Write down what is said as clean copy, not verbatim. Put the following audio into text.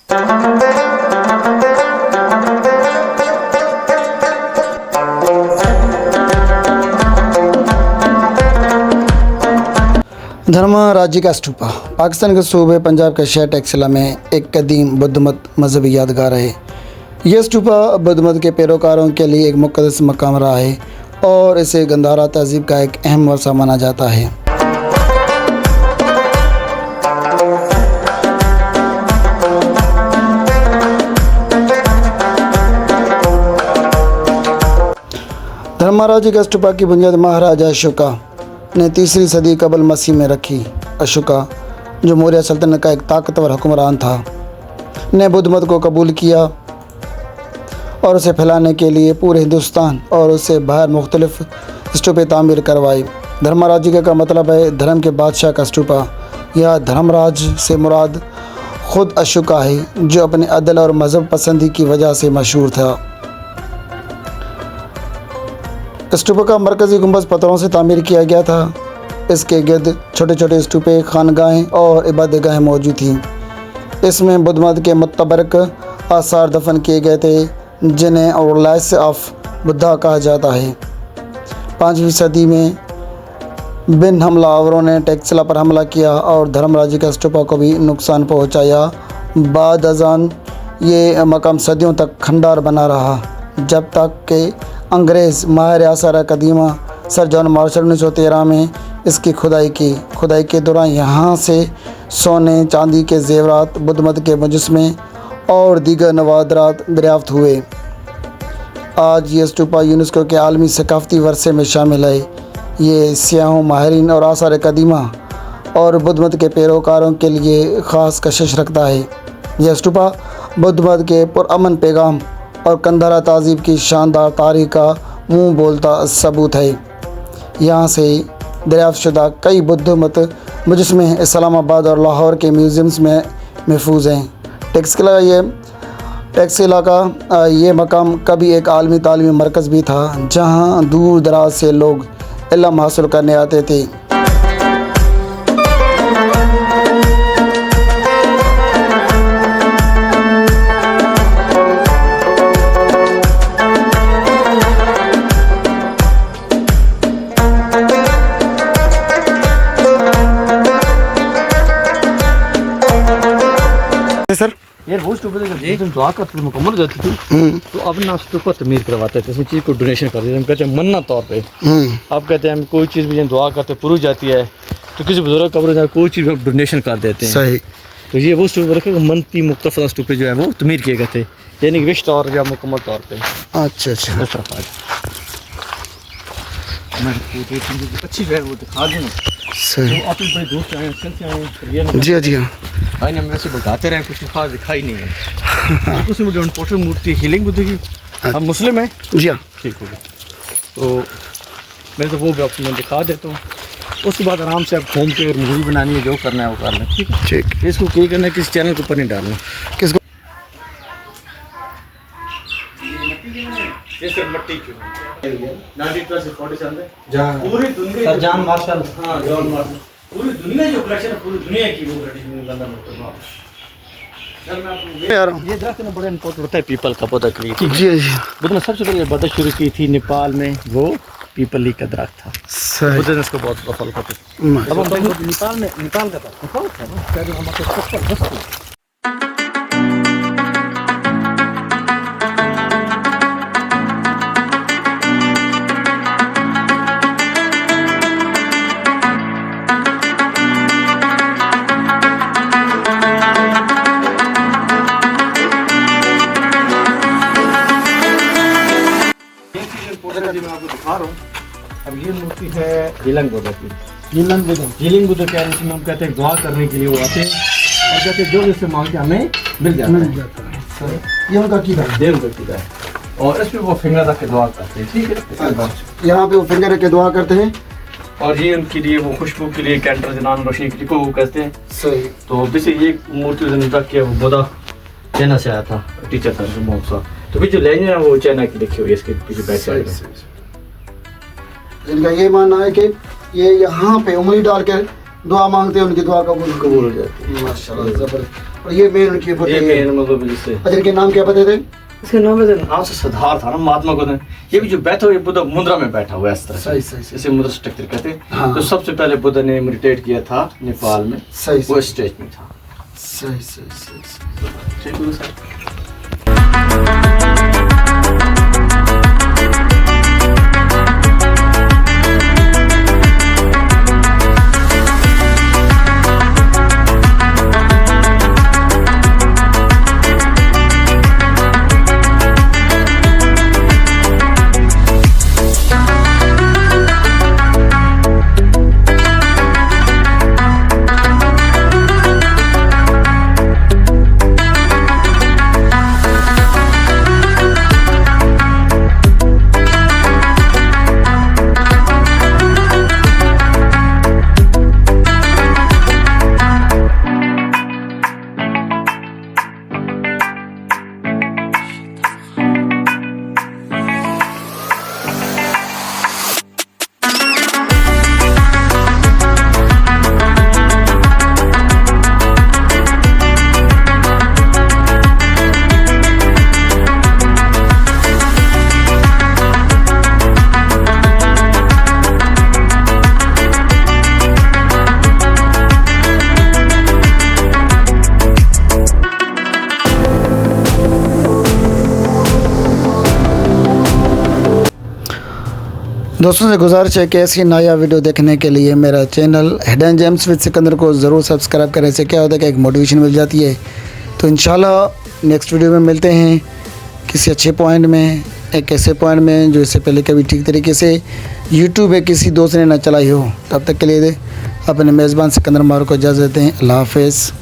धर्म राज्य का स्तूपा पाकिस्तान के सूबे पंजाब के शहर टेक्सला में एक कदीम बुद्ध मत मजहबी यादगार है। यह स्तूपा बुद्ध मत के पैरोकारों के लिए एक मुक़द्दस मकाम रहा है और इसे गंधारा तहज़ीब का एक अहम वर्सा माना जाता है। धर्मराज का स्तूपा की बुनियाद महाराजा अशोका ने 3री सदी कबल मसीह में रखी। अशोका, जो मौर्य सल्तनत का एक ताकतवर हुक्मरान था, ने बुद्ध मत को कबूल किया और उसे फैलाने के लिए पूरे हिंदुस्तान और उससे बाहर मुख्तलिफ स्तूपे तामीर करवाई। धर्मराज का मतलब है धर्म के बादशाह का स्तूपा। यह धर्मराज से मुराद खुद अशोका है, जो अपने अदल और मज़हब पसंदी की वजह से मशहूर था। स्तूप का मरकज़ी गुंबद पत्थरों से तामीर किया गया था। इसके गिर्द छोटे छोटे स्तूपे, खानगाहें और इबादतगाहें मौजूद थीं। इसमें बुद्ध मत के मुतबरक आसार दफन किए गए थे, जिन्हें औलास ऑफ बुद्धा कहा जाता है। 5वीं सदी में बिन हमलावरों ने टेक्सला पर हमला किया और धर्मराज का स्तूपा को भी नुकसान पहुंचाया। बाद अज़ान ये मकाम सदियों तक खंडार बना रहा, जब तक कि अंग्रेज़ माहिर आसार कदीमा सर जॉन मार्शल 1913 में इसकी खुदाई के दौरान यहाँ से सोने चांदी के जेवरात, बुद्ध मत के मुजस्मे और दीगर नवादरात दरियाफ्त हुए। आज ये स्तूपा यूनेस्को के आलमी सकाफ़ती वर्से में शामिल है। ये सियाहों, माहिरीन और आसार कदीमा और बुद्ध मत के पैरोकारों के लिए ख़ास कशिश रखता है। यह स्तूपा बुद्ध मत के पुरअमन पैगाम और कंधारा तहज़ीब की शानदार तारीख़ का मुँह बोलता सबूत है। यहाँ से दरियाफ्त शुदा कई बुद्ध मत मुजस्मे इस्लामाबाद और लाहौर के म्यूज़ियम्स में महफूज हैं। टेक्सला का ये मकाम कभी एक आलमी तालीमी मरकज़ भी था, जहाँ दूर दराज से लोग इल्म हासिल करने आते थे। सर, यार वो स्तूप जब दुआ करते मुकम्मल हो जाती थी तो अब ना स्तूप तमीर करवाते थे, चीज़ को डोनेशन कर देते। हम कहते हैं मन्ना तौर पे। अब कहते हैं हम कोई चीज़ भी जब दुआ करते पूरी जाती है तो किसी बुजुर्ग कब्र में कोई चीज़ भी डोनेशन कर देते हैं। सही। तो ये वो स्तूप रखे मनती मुख्तलिफ स्तूपे जो है वो तमीर किए गए थे, यानी कि विश तौर या मुकम्मल तौर पर। अच्छा अच्छी जो है वो दिखा दें। सही। आप बड़े दोस्त आए हैं। जी हाँ। आइए हम वैसे बताते रहे, कुछ खास दिखाई नहीं है। उसमें जो पोर्ट्रेट मूर्ति हीलिंग बुद्ध की, हम मुस्लिम हैं। जी हाँ। ठीक हो गया, तो मैं तो वो भी आपको मैं दिखा देता हूँ। उसके बाद आराम से आप घूम के और मूवी बनानी है, जो करना है वो कर लें। ठीक है, ठीक। इसको क्या करना है, किसी चैनल के ऊपर नहीं डालना। किसको? ये सिर्फ मट्टी की पूरी दुनिया जॉन मार्शल। हाँ, जॉन मार्शल। पूरी दुनिया जो कलेक्शन है, पूरी दुनिया की वो ब्रिटिश लंदन में। ये दरख्त में बड़ा इंपॉर्टेंट होता है पीपल का पौधा के लिए। जी। बुद्ध ने सबसे पहले इबादत शुरू की थी नेपाल में, वो पीपल का दरख्त था। सही। बुद्ध ने उसको बहुत फॉलो करते थे। अब हम नेपाल का था। मैं आपको दिखा रहा हूँ। अब ये मूर्ति है हीलिंग बुद्ध की। हीलिंग बुद्ध क्या है, इसमें हम कहते हैं दुआ करने के लिए वो आते हैं और कहते हैं जो इससे मांगते हमें मिल जाता है। ये उनका कीदा है। देव का कीदा है और इसमें वो फिंगर रख के दुआ करते हैं। ठीक है, यहाँ पे वो फिंगर रख के दुआ करते हैं और ये उनके लिए वो खुशबू के लिए कैंडल जलाना, रोशनी के लिए को वो कहते हैं। सही। तो वैसे ये मूर्ति रख के वो बुद्धा चाइना से आया था, टीचर था जो तो फिर जो लेंगे ना वो चाइना की लिखी हुई है इसके पीछे बैक साइड में। इनका ये मानना है कि ये यहाँ पे उंगली डाल के दुआ मांगते हैं, उनकी दुआ कबूल हो जाती है। माशाल्लाह, जबरदस्त। और ये मेन उनकी ये फतेह मेन मतलब जिससे अच्छा इनके नाम क्या बताए थे? इसके नाम है नाम से सिद्धार्थ था ना महात्मा को। ये भी जो बैठा हुआ ये बुद्ध मुद्रा में बैठा हुआ है इस तरह सही सही इसे मुद्रा स्ट्रक्चर कहते हैं। हाँ। तो सबसे पहले बुद्ध ने मेडिटेट किया था नेपाल में, सही वो स्टेज में था। सही सही सही ठीक है सर। दोस्तों से गुजारिश है कि ऐसी नया वीडियो देखने के लिए मेरा channel hidden gems with Sikandar को ज़रूर सब्सक्राइब करें। इससे क्या होता है कि एक मोटिवेशन मिल जाती है। तो इंशाल्लाह नेक्स्ट वीडियो में मिलते हैं किसी अच्छे पॉइंट में, एक ऐसे पॉइंट में जो इससे पहले कभी ठीक तरीके से यूट्यूब है किसी दोस्त ने ना चलाई हो। तब तक के लिए अपने मेज़बान सिकंदर मार को इजाज़त दें। अल्लाह हाफ़िज़।